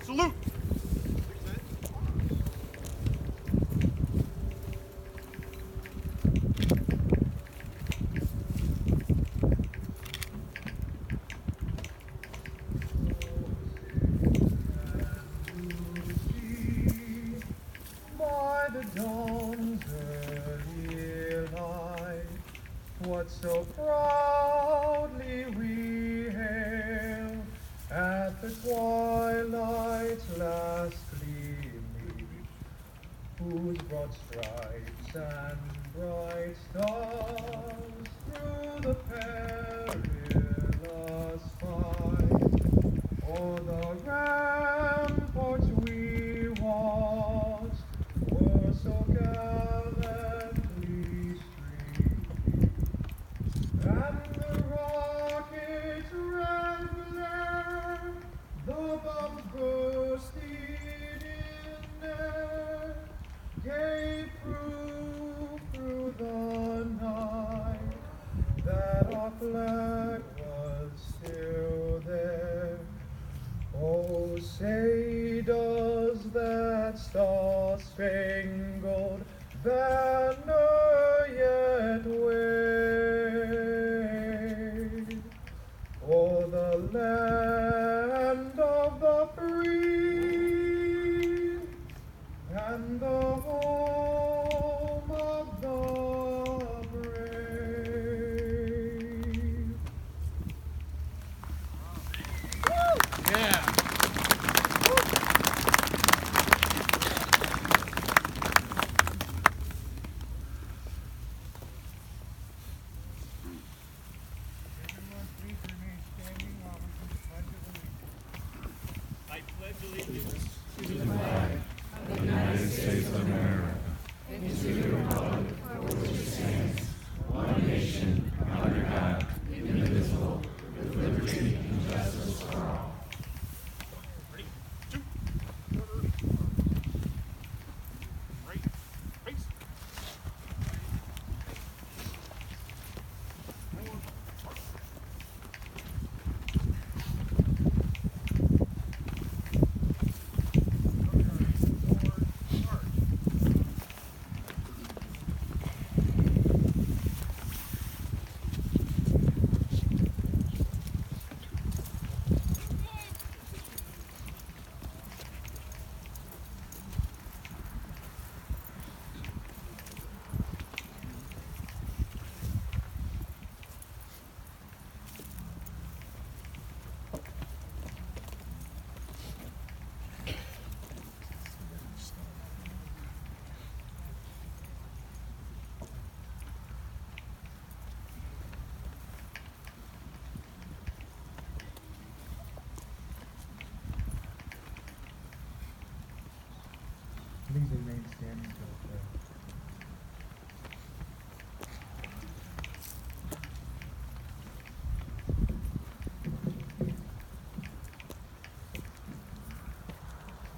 Salute! By the dawn's early light, what so proudly we hail at the twilight's last gleaming, whose broad stripes and bright stars through the perilous fight o'er the ramparts we watched were so gallantly streaming, and the rocket's red glare, the bombs bursting in air, gave proof through the night that our flag was still there. Oh, say does that star-spangled banner yet wave o'er the land of the free and the home of the brave? Yeah. Everyone, please remain standing while we do the Pledge of Allegiance. I pledge allegiance to the flag of the United States of America and to the republic for which it stands, one nation, under God, indivisible, with liberty and justice for all. Ready? 2. Right. Face. Please remain standing till the prayer.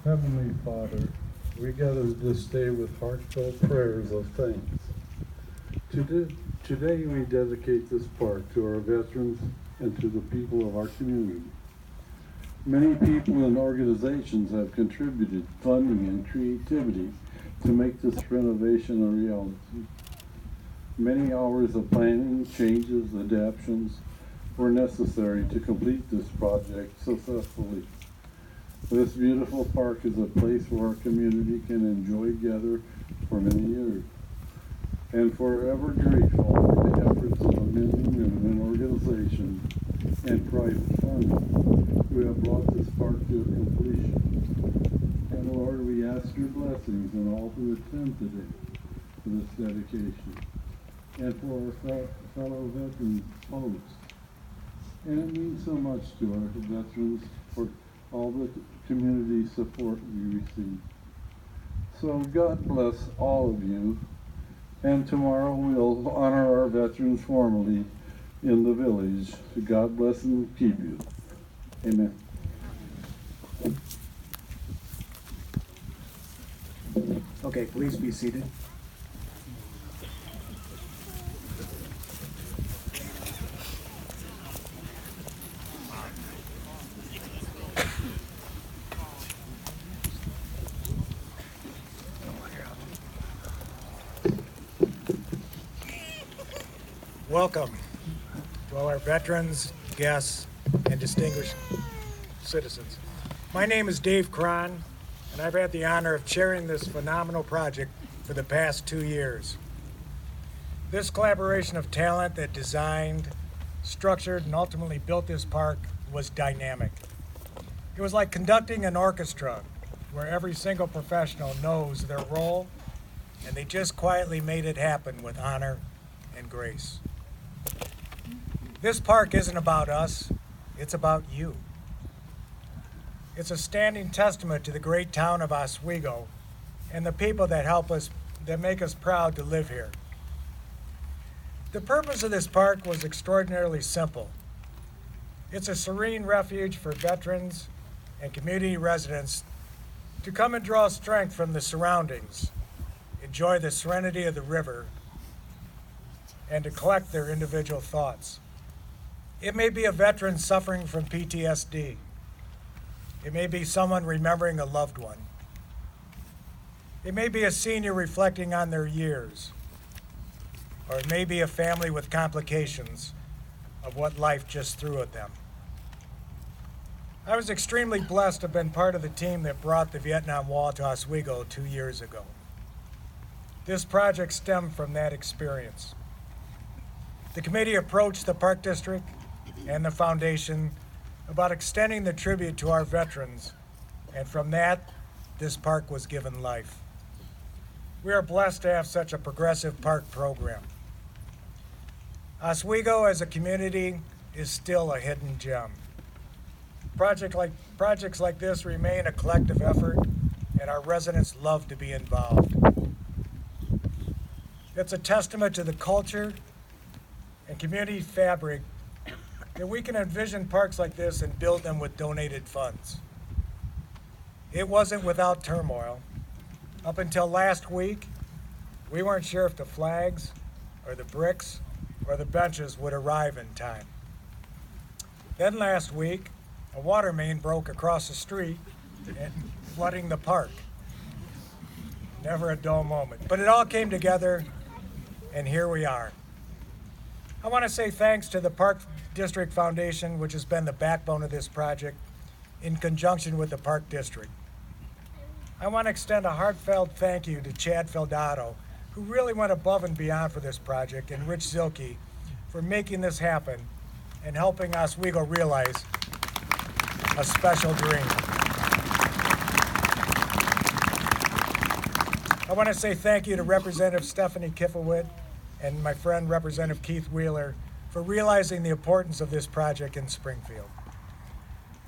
Heavenly Father, we gather this day with heartfelt prayers of thanks. Today we dedicate this park to our veterans and to the people of our community. Many people and organizations have contributed funding and creativity to make this renovation a reality. Many hours of planning, changes, adaptations were necessary to complete this project successfully. This beautiful park is a place where our community can enjoy together for many years. And forever grateful for the efforts of men and women and organizations and private funding who have brought this park to completion. And Lord, we ask your blessings on all who attend today for this dedication, and for our fellow veterans hosts. And it means so much to our veterans for all the community support we receive. So God bless all of you, and tomorrow we'll honor our veterans formally in the village. God bless and keep you. Amen. Okay, please be seated. Welcome to all our veterans, guests, and distinguished citizens. My name is Dave Cron, and I've had the honor of chairing this phenomenal project for the past 2 years. This collaboration of talent that designed, structured, and ultimately built this park was dynamic. It was like conducting an orchestra where every single professional knows their role, and they just quietly made it happen with honor and grace. This park isn't about us, it's about you. It's a standing testament to the great town of Oswego and the people that help us, that make us proud to live here. The purpose of this park was extraordinarily simple. It's a serene refuge for veterans and community residents to come and draw strength from the surroundings, enjoy the serenity of the river, and to collect their individual thoughts. It may be a veteran suffering from PTSD. It may be someone remembering a loved one. It may be a senior reflecting on their years. Or it may be a family with complications of what life just threw at them. I was extremely blessed to have been part of the team that brought the Vietnam Wall to Oswego 2 years ago. This project stemmed from that experience. The committee approached the Park District and the foundation about extending the tribute to our veterans, and from that, this park was given life. We are blessed to have such a progressive park program. Oswego as a community is still a hidden gem. Projects like this remain a collective effort, and our residents love to be involved. It's a testament to the culture and community fabric that we can envision parks like this and build them with donated funds. It wasn't without turmoil. Up until last week, we weren't sure if the flags or the bricks or the benches would arrive in time. Then last week, a water main broke across the street and flooding the park. Never a dull moment, but it all came together, and here we are. I want to say thanks to the Park District Foundation, which has been the backbone of this project, in conjunction with the Park District. I want to extend a heartfelt thank you to Chad Feldato, who really went above and beyond for this project, and Rich Zilke for making this happen and helping Oswego realize a special dream. I want to say thank you to Representative Stephanie Kiffelwood and my friend Representative Keith Wheeler for realizing the importance of this project in Springfield.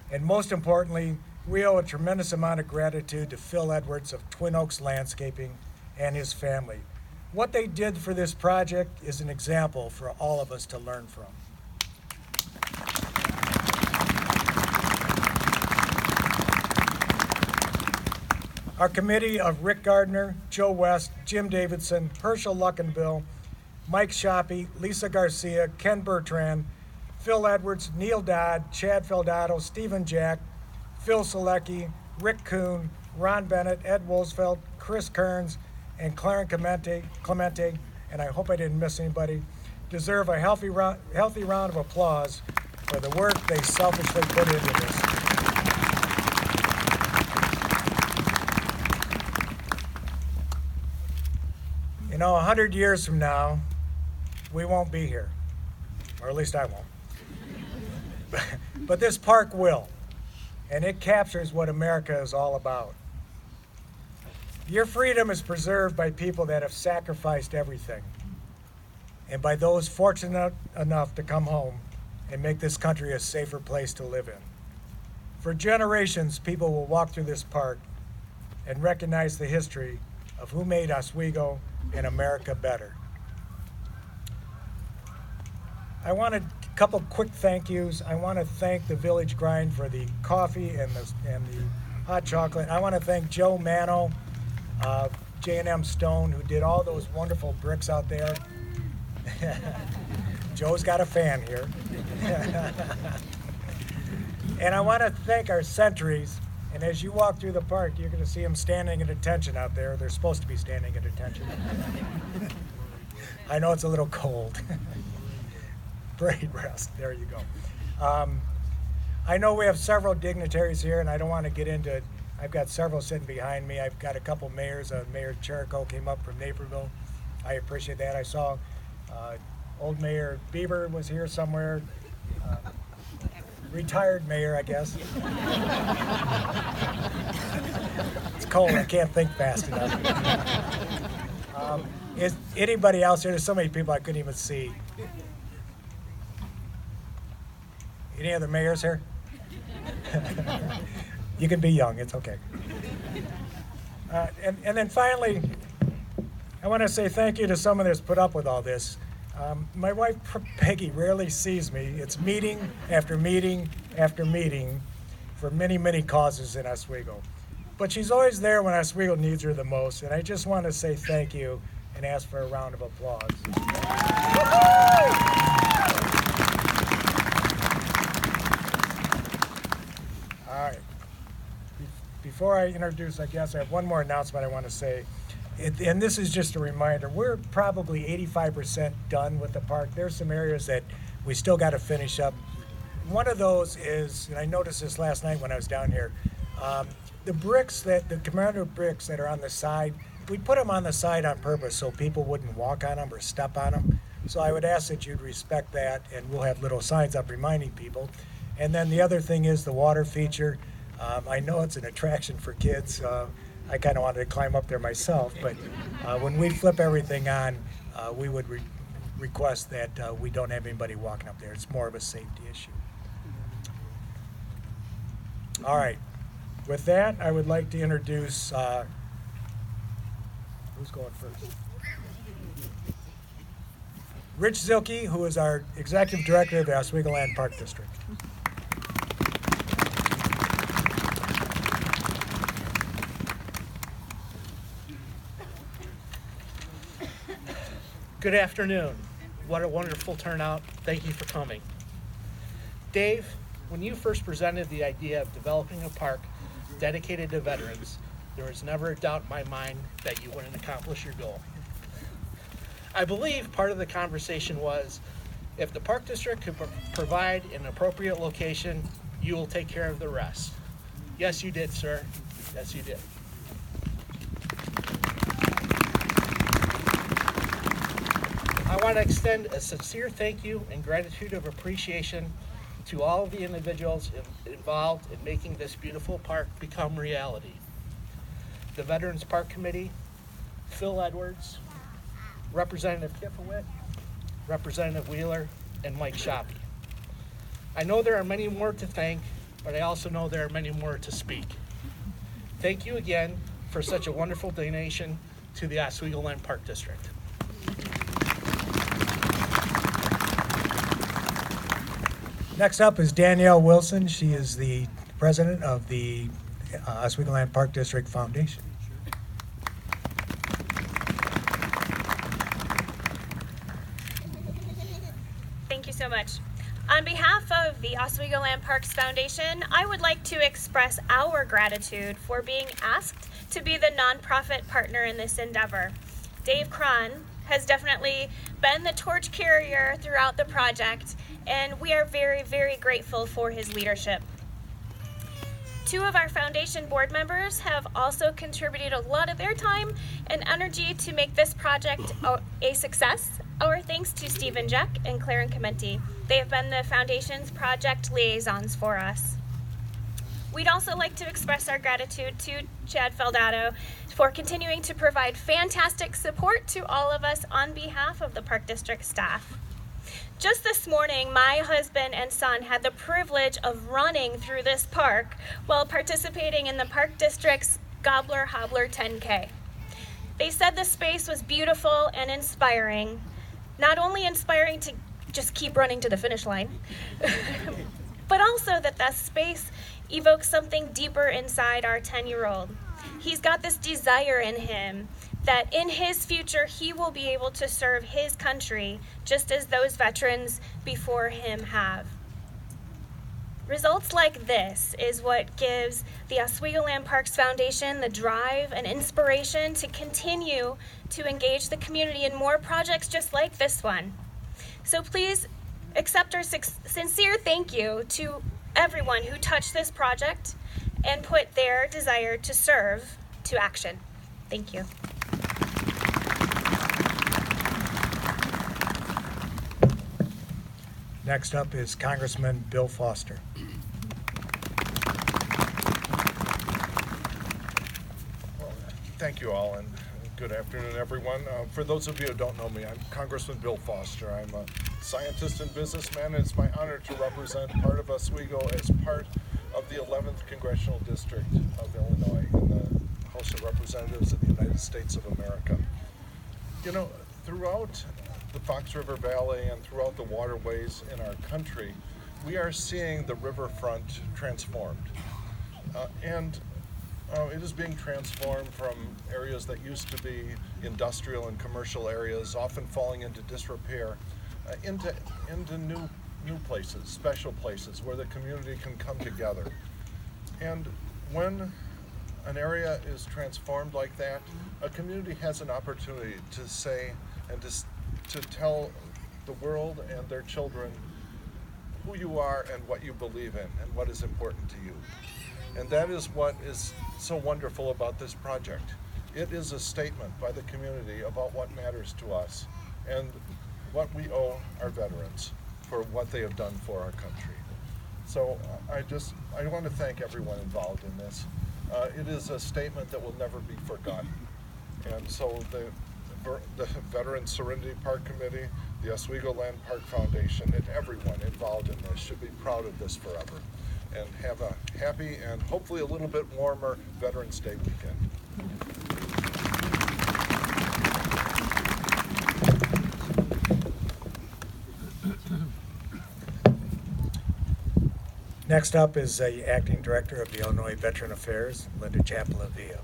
And most importantly, we owe a tremendous amount of gratitude to Phil Edwards of Twin Oaks Landscaping and his family. What they did for this project is an example for all of us to learn from. Our committee of Rick Gardner, Joe West, Jim Davidson, Herschel Luckenbill, Mike Shoppy, Lisa Garcia, Ken Bertrand, Phil Edwards, Neil Dodd, Chad Feldato, Stephen Jack, Phil Selecki, Rick Kuhn, Ron Bennett, Ed Wolsfeld, Chris Kearns, and Clarence Clemente, and I hope I didn't miss anybody, deserve a healthy round of applause for the work they selfishly put into this. You know, 100 years from now, we won't be here, or at least I won't. But this park will, and it captures what America is all about. Your freedom is preserved by people that have sacrificed everything, and by those fortunate enough to come home and make this country a safer place to live in. For generations, people will walk through this park and recognize the history of who made Oswego and America better. I want a couple quick thank yous. I want to thank the Village Grind for the coffee and the hot chocolate. I want to thank Joe Mano, J&M Stone, who did all those wonderful bricks out there. Joe's got a fan here. And I want to thank our sentries. And as you walk through the park, you're going to see them standing at attention out there. They're supposed to be standing at attention. I know it's a little cold. Parade rest, there you go. I know we have several dignitaries here, and I don't want to get into it. I've got several sitting behind me. I've got a couple mayors. Mayor Cherico came up from Naperville. I appreciate that. I saw old Mayor Bieber was here somewhere. Retired mayor, I guess. It's cold. I can't think fast enough. Is anybody else here? There's so many people I couldn't even see. Any other mayors here? You can be young. It's okay. And then finally, I want to say thank you to someone that's put up with all this. My wife, Peggy, rarely sees me. It's meeting after meeting after meeting for many, many causes in Oswego. But she's always there when Oswego needs her the most, and I just want to say thank you and ask for a round of applause. All right. Before I introduce, I guess I have one more announcement I want to say. And this is just a reminder, we're probably 85% done with the park. There's some areas that we still got to finish up. One of those is, and I noticed this last night when I was down here, the bricks the commemorative bricks that are on the side, we put them on the side on purpose so people wouldn't walk on them or step on them. So I would ask that you'd respect that, and we'll have little signs up reminding people. And then the other thing is the water feature. I know it's an attraction for kids. I kind of wanted to climb up there myself, but when we flip everything on, we would request that we don't have anybody walking up there. It's more of a safety issue. All right. With that, I would like to introduce, who's going first? Rich Zilke, who is our Executive Director of the Oswego Land Park District. Good afternoon. What a wonderful turnout. Thank you for coming. Dave, when you first presented the idea of developing a park dedicated to veterans, there was never a doubt in my mind that you wouldn't accomplish your goal. I believe part of the conversation was, if the park district could provide an appropriate location, you will take care of the rest. Yes, you did, sir. Yes, you did. I want to extend a sincere thank you and gratitude of appreciation to all of the individuals involved in making this beautiful park become reality. The Veterans Park Committee, Phil Edwards, Representative Kifowit, Representative Wheeler, and Mike Shoppy. I know there are many more to thank, but I also know there are many more to speak. Thank you again for such a wonderful donation to the Oswego Land Park District. Next up is Danielle Wilson. She is the president of the Oswego Land Park District Foundation. Thank you so much. On behalf of the Oswego Land Parks Foundation, I would like to express our gratitude for being asked to be the nonprofit partner in this endeavor. Dave Cron has definitely been the torch carrier throughout the project, and we are very, very grateful for his leadership. Two of our foundation board members have also contributed a lot of their time and energy to make this project a success. Our thanks to Stephen Jack and Claren Comenti. They have been the foundation's project liaisons for us. We'd also like to express our gratitude to Chad Feldato for continuing to provide fantastic support to all of us on behalf of the Park District staff. Just this morning, my husband and son had the privilege of running through this park while participating in the Park District's Gobbler Hobbler 10K. They said the space was beautiful and inspiring, not only inspiring to just keep running to the finish line, but also that the space evokes something deeper inside our 10-year-old. He's got this desire in him that in his future he will be able to serve his country just as those veterans before him have. Results like this is what gives the Oswego Land Parks Foundation the drive and inspiration to continue to engage the community in more projects just like this one. So please accept our sincere thank you to everyone who touched this project and put their desire to serve to action. Thank you. Next up is Congressman Bill Foster. Thank you all, and good afternoon, everyone. For those of you who don't know me, I'm Congressman Bill Foster. I'm a scientist and businessman, and it's my honor to represent part of Oswego as part of the 11th Congressional District of Illinois in the House of Representatives of the United States of America. You know, throughout the Fox River Valley and throughout the waterways in our country, we are seeing the riverfront transformed. It is being transformed from areas that used to be industrial and commercial areas, often falling into disrepair, into new places, special places where the community can come together. And when an area is transformed like that, a community has an opportunity to say and to tell the world and their children who you are and what you believe in and what is important to you. And that is what is so wonderful about this project. It is a statement by the community about what matters to us and what we owe our veterans for what they have done for our country. So I want to thank everyone involved in this. It is a statement that will never be forgotten. And so the Veteran Serenity Park Committee, the Oswego Land Park Foundation, and everyone involved in this should be proud of this forever and have a happy and hopefully a little bit warmer Veterans Day weekend. Next up is the Acting Director of the Illinois Veteran Affairs, Linda Chapalavia.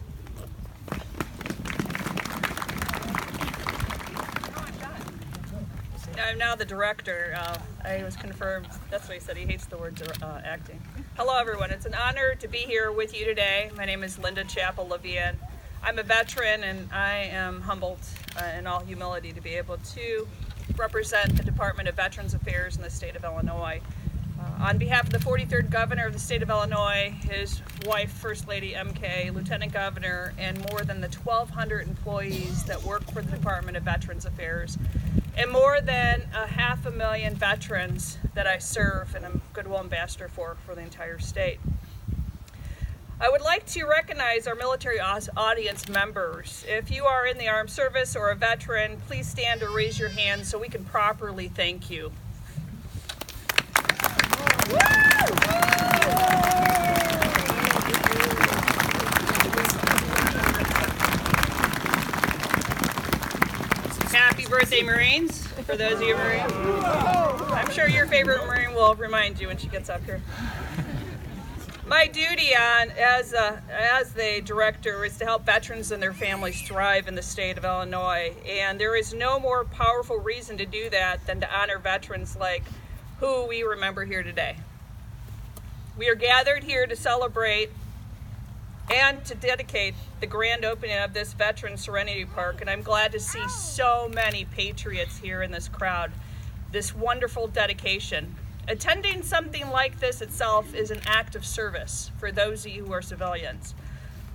I'm now the director. I was confirmed. That's what he said. He hates the word acting. Hello, everyone. It's an honor to be here with you today. My name is Linda Chappell-Levian. I'm a veteran, and I am humbled in all humility to be able to represent the Department of Veterans Affairs in the state of Illinois. On behalf of the 43rd Governor of the state of Illinois, his wife, First Lady MK, Lieutenant Governor, and more than the 1,200 employees that work for the Department of Veterans Affairs, and more than 500,000 veterans that I serve and I'm Goodwill Ambassador for the entire state. I would like to recognize our military audience members. If you are in the armed service or a veteran, please stand or raise your hand so we can properly thank you. Happy birthday, Marines, for those of you Marines. I'm sure your favorite Marine will remind you when she gets up here. My duty as the director is to help veterans and their families thrive in the state of Illinois, and there is no more powerful reason to do that than to honor veterans like who we remember here today. We are gathered here to celebrate and to dedicate the grand opening of this Veteran Serenity Park, and I'm glad to see so many patriots here in this crowd. This wonderful dedication. Attending something like this itself is an act of service for those of you who are civilians.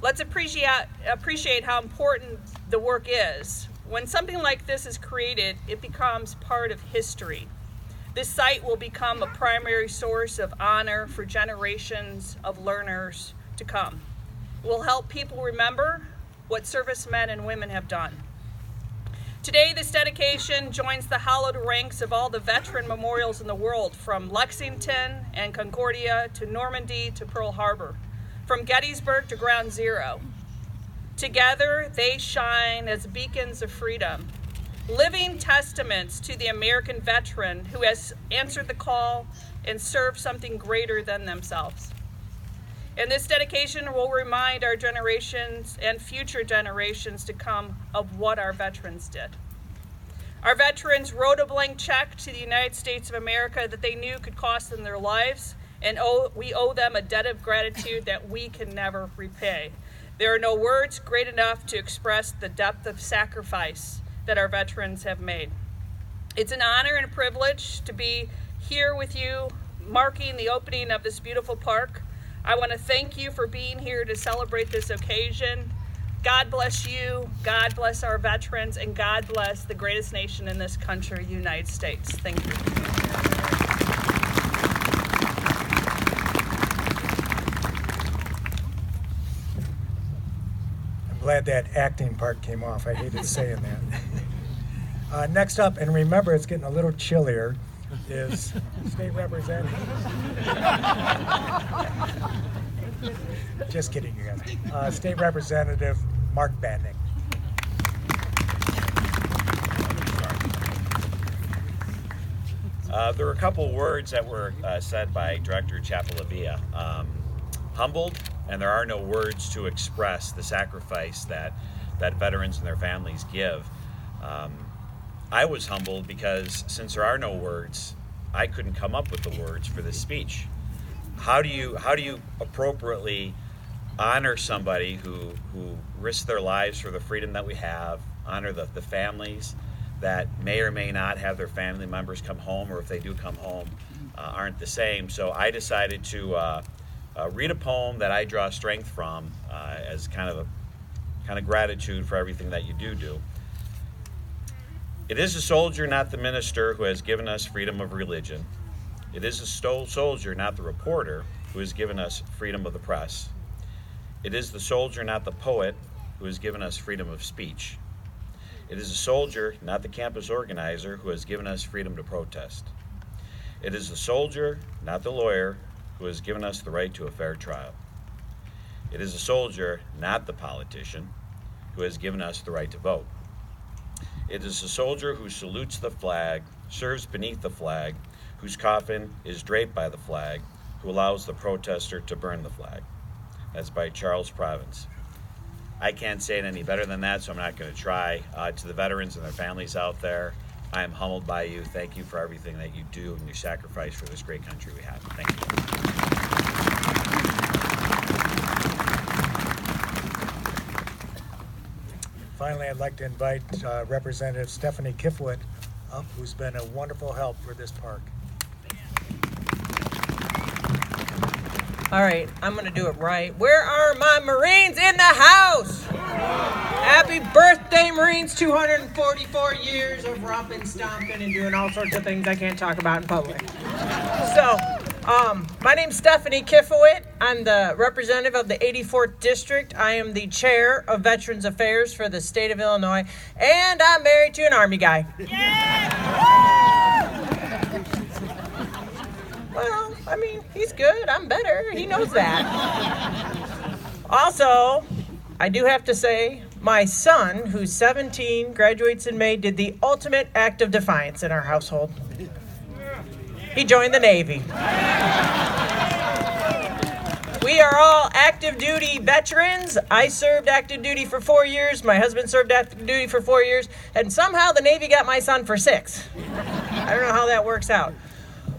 Let's appreciate how important the work is. When something like this is created, it becomes part of history. This site will become a primary source of honor for generations of learners to come. It will help people remember what servicemen and women have done. Today, this dedication joins the hallowed ranks of all the veteran memorials in the world, from Lexington and Concordia to Normandy to Pearl Harbor, from Gettysburg to Ground Zero. Together, they shine as beacons of freedom, living testaments to the American veteran who has answered the call and served something greater than themselves. And this dedication will remind our generations and future generations to come of what our veterans did. Our veterans wrote a blank check to the United States of America that they knew could cost them their lives, and we owe them a debt of gratitude that we can never repay. There are no words great enough to express the depth of sacrifice that our veterans have made. It's an honor and a privilege to be here with you, marking the opening of this beautiful park. I want to thank you for being here to celebrate this occasion. God bless you, God bless our veterans, and God bless the greatest nation in this country, the United States. Thank you. I'm glad that acting part came off. I hated saying that. Next up, and remember it's getting a little chillier, is State Representative. Just kidding, you guys. State Representative Mark Batnick. There were a couple words that were said by Director Chapalavia. Humbled, and there are no words to express the sacrifice that veterans and their families give. I was humbled because since there are no words, I couldn't come up with the words for this speech. How do you appropriately honor somebody who risked their lives for the freedom that we have, honor the families that may or may not have their family members come home, or if they do come home, aren't the same. So I decided to read a poem that I draw strength from as kind of gratitude for everything that you do. It is the soldier, not the minister, who has given us freedom of religion. It is the soldier, not the reporter, who has given us freedom of the press. It is the soldier, not the poet, who has given us freedom of speech. It is the soldier, not the campus organizer, who has given us freedom to protest. It is the soldier, not the lawyer, who has given us the right to a fair trial. It is the soldier, not the politician, who has given us the right to vote. It is the soldier who salutes the flag, serves beneath the flag, whose coffin is draped by the flag, who allows the protester to burn the flag. That's by Charles Province. I can't say it any better than that, so I'm not going to try. To the veterans and their families out there, I am humbled by you. Thank you for everything that you do and your sacrifice for this great country we have. Thank you. Finally, I'd like to invite Representative Stephanie Kifowit up, who's been a wonderful help for this park. All right, I'm gonna do it right. Where are my Marines in the house? Happy birthday, Marines. 244 years of romping, stomping, and doing all sorts of things I can't talk about in public. So, my name's Stephanie Kifowit. I'm the representative of the 84th District. I am the chair of Veterans Affairs for the state of Illinois, and I'm married to an Army guy. Well, I mean, he's good. I'm better. He knows that. Also, I do have to say, my son, who's 17, graduates in May, did the ultimate act of defiance in our household. He joined the Navy. We are all active duty veterans. I served active duty for 4 years. My husband served active duty for 4 years. And somehow the Navy got my son for 6. I don't know how that works out.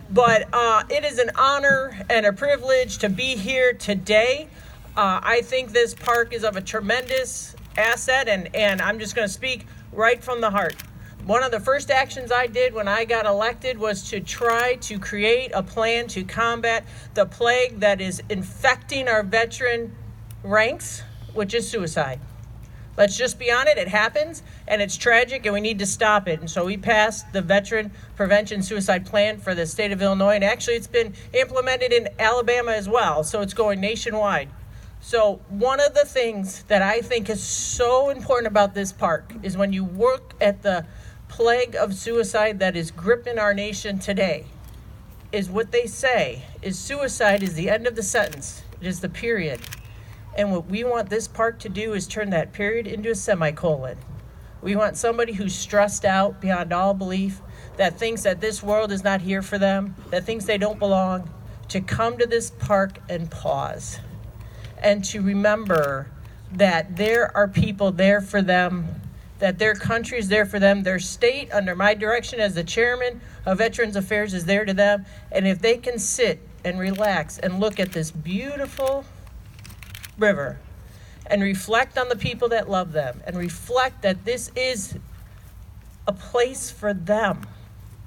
But it is an honor and a privilege to be here today. I think this park is of a tremendous asset, and I'm just going to speak right from the heart. One of the first actions I did when I got elected was to try to create a plan to combat the plague that is infecting our veteran ranks, which is suicide. Let's just be on it. It happens, and it's tragic, and we need to stop it. And so we passed the Veteran Prevention Suicide Plan for the state of Illinois, and actually it's been implemented in Alabama as well, so it's going nationwide. So one of the things that I think is so important about this park is when you work at the plague of suicide that is gripping our nation today, is what they say is suicide is the end of the sentence. It is the period. And what we want this park to do is turn that period into a semicolon. We want somebody who's stressed out beyond all belief, that thinks that this world is not here for them, that thinks they don't belong, to come to this park and pause. And to remember that there are people there for them, that their country is there for them, their state, under my direction as the chairman of Veterans Affairs, is there to them. And if they can sit and relax and look at this beautiful river and reflect on the people that love them and reflect that this is a place for them,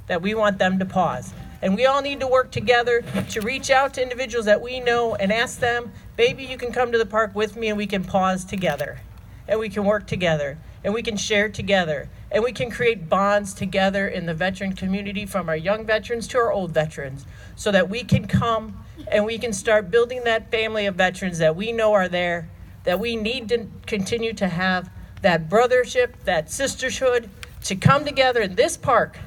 that we want them to pause. And we all need to work together to reach out to individuals that we know and ask them, maybe you can come to the park with me and we can pause together. And we can work together. And we can share together. And we can create bonds together in the veteran community, from our young veterans to our old veterans, so that we can come and we can start building that family of veterans that we know are there, that we need to continue to have that brothership, that sisterhood, to come together in this park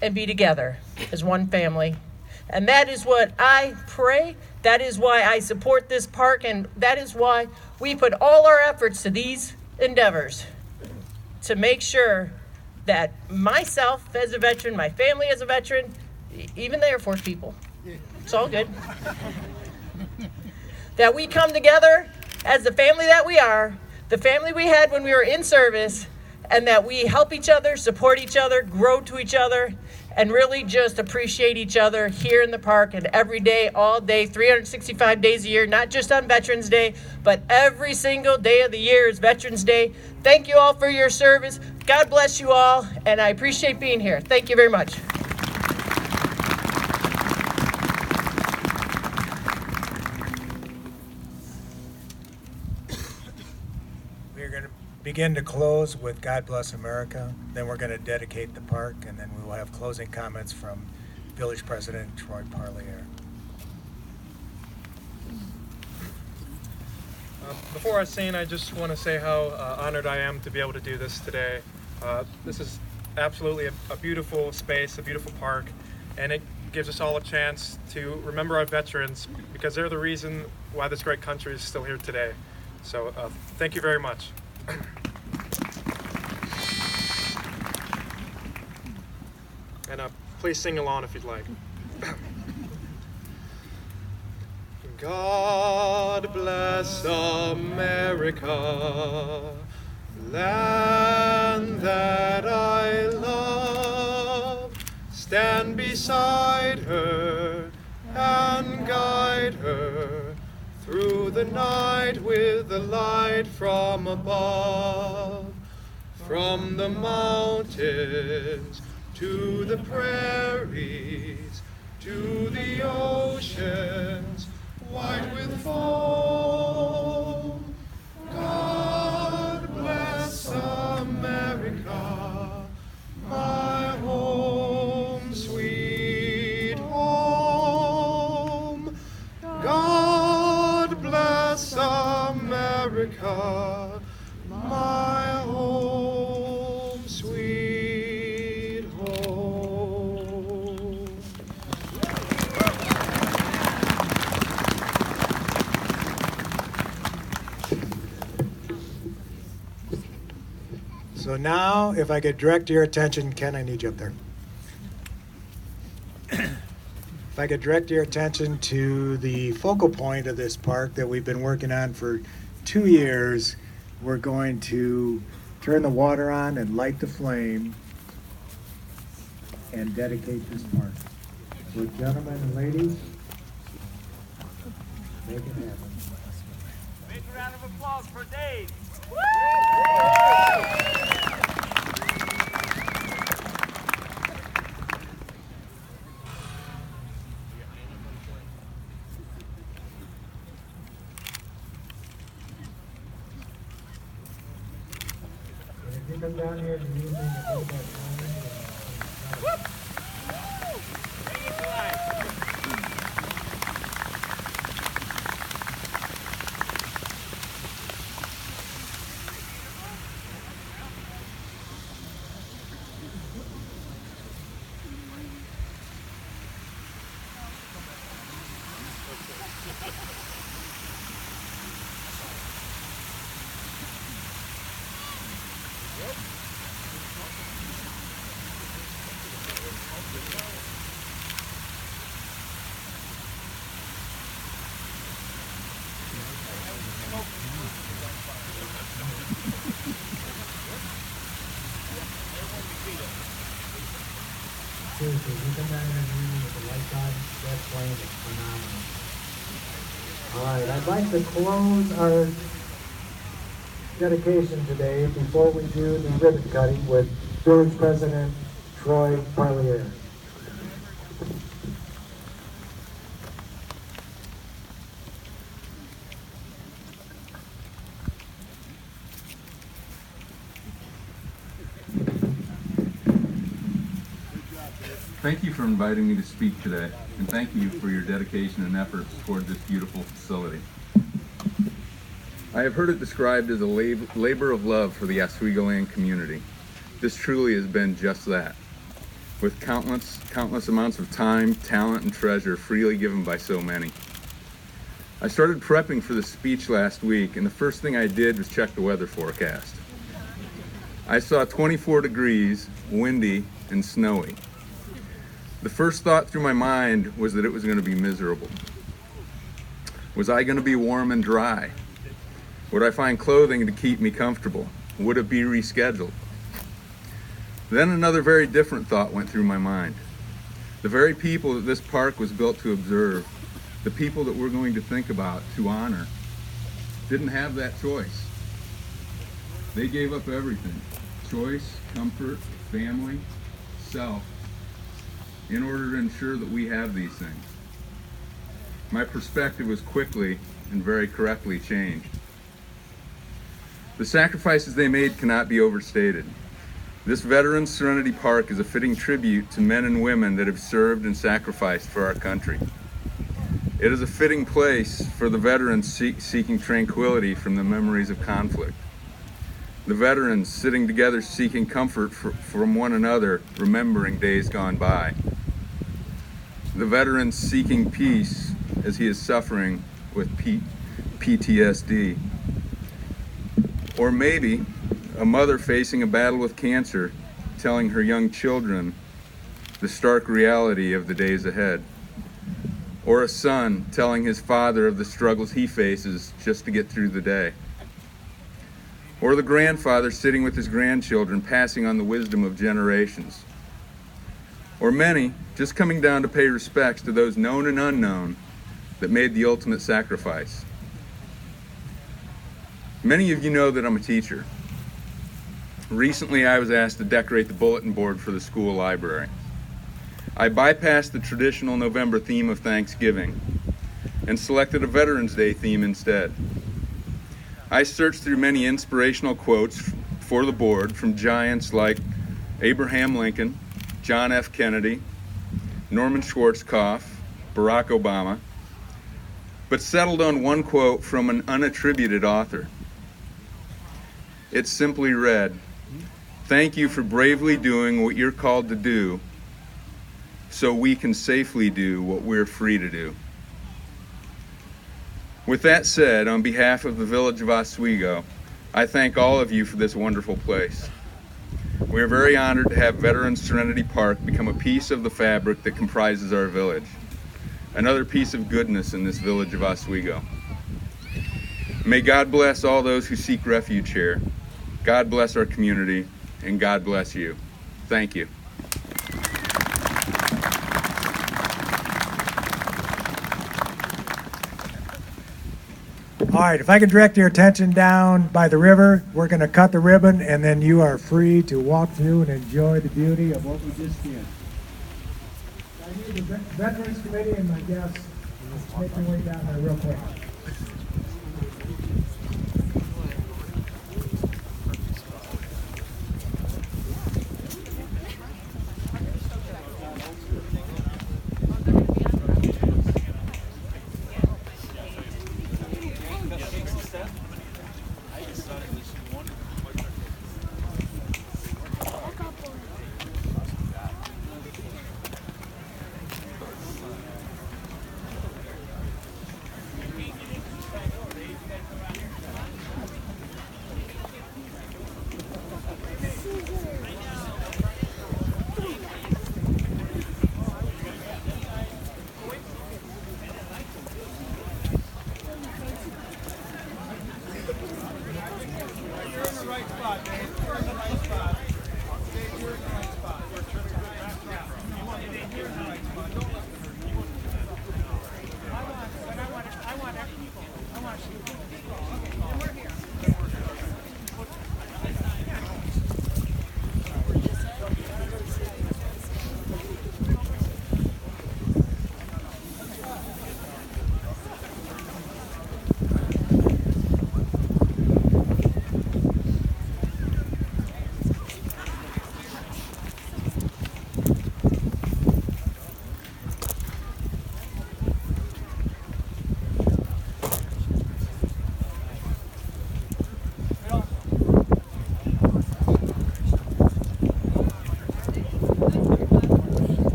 and be together as one family. And that is what I pray. That is why I support this park, and that is why we put all our efforts to these endeavors, to make sure that myself as a veteran, my family as a veteran, even the Air Force people, it's all good, that we come together as the family that we are, the family we had when we were in service, and that we help each other, support each other, grow to each other, and really just appreciate each other here in the park and every day, all day, 365 days a year, not just on Veterans Day, but every single day of the year is Veterans Day. Thank you all for your service. God bless you all, and I appreciate being here. Thank you very much. We're going to begin to close with God Bless America. Then we're going to dedicate the park, and then we will have closing comments from Village President Troy Parlier. Before I sing, I just want to say how honored I am to be able to do this today. This is absolutely a beautiful space, a beautiful park, and it gives us all a chance to remember our veterans, because they're the reason why this great country is still here today. So thank you very much. And please sing along if you'd like. God bless America, land that I love. Stand beside her and guide her through the night with the light from above. From the mountains to the prairies, to the oceans, white with foam. God bless America, my home, sweet home. God bless America, my home, sweet home. So now, if I could direct your attention, Ken, I need you up there. If I could direct your attention to the focal point of this park that we've been working on for 2 years, we're going to turn the water on and light the flame and dedicate this park. So gentlemen and ladies, make it happen. Make a round of applause for Dave. If you come down here to the evening and hold that flame, seriously, you come down here and read with the lights on, that flame is phenomenal. All right, I'd like to close our dedication today before we do the ribbon cutting with Village President Troy Parlier. Thank you for inviting me to speak today, and thank you for your dedication and efforts toward this beautiful facility. I have heard it described as a labor of love for the Oswego land community. This truly has been just that, with countless amounts of time, talent, and treasure freely given by so many. I started prepping for this speech last week, and the first thing I did was check the weather forecast. I saw 24 degrees, windy, and snowy. The first thought through my mind was that it was going to be miserable. Was I going to be warm and dry? Would I find clothing to keep me comfortable? Would it be rescheduled? Then another very different thought went through my mind. The very people that this park was built to observe, the people that we're going to think about, to honor, didn't have that choice. They gave up everything: choice, comfort, family, self, in order to ensure that we have these things. My perspective was quickly and very correctly changed. The sacrifices they made cannot be overstated. This Veterans Serenity Park is a fitting tribute to men and women that have served and sacrificed for our country. It is a fitting place for the veterans seeking tranquility from the memories of conflict. The veterans sitting together seeking comfort from one another, remembering days gone by. The veteran seeking peace as he is suffering with PTSD. Or maybe a mother facing a battle with cancer, telling her young children the stark reality of the days ahead. Or a son telling his father of the struggles he faces just to get through the day. Or the grandfather sitting with his grandchildren, passing on the wisdom of generations. Or many just coming down to pay respects to those known and unknown that made the ultimate sacrifice. Many of you know that I'm a teacher. Recently, I was asked to decorate the bulletin board for the school library. I bypassed the traditional November theme of Thanksgiving and selected a Veterans Day theme instead. I searched through many inspirational quotes for the board from giants like Abraham Lincoln, John F. Kennedy, Norman Schwarzkopf, Barack Obama, but settled on one quote from an unattributed author. It simply read, "Thank you for bravely doing what you're called to do so we can safely do what we're free to do." With that said, on behalf of the village of Oswego, I thank all of you for this wonderful place. We are very honored to have Veterans Serenity Park become a piece of the fabric that comprises our village, another piece of goodness in this village of Oswego. May God bless all those who seek refuge here. God bless our community, and God bless you. Thank you. All right, if I could direct your attention down by the river, we're going to cut the ribbon, and then you are free to walk through and enjoy the beauty of what we just did. I need the Veterans Committee and my guests to make their way down there real quick.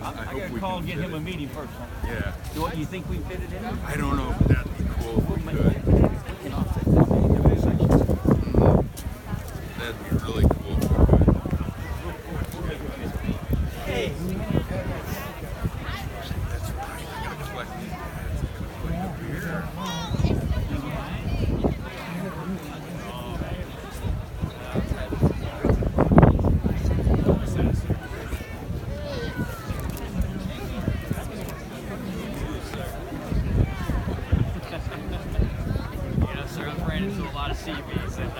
I gotta call and get him a meeting first. Yeah. Do you think we fit it in? I don't know, but that'd be cool if we could. We can offset that maybe different sections. That'd be really cool if we could. Hey. That's right. I gotta collect these guys. I gotta collect over here. Sir, I'm ran into a lot of CVs and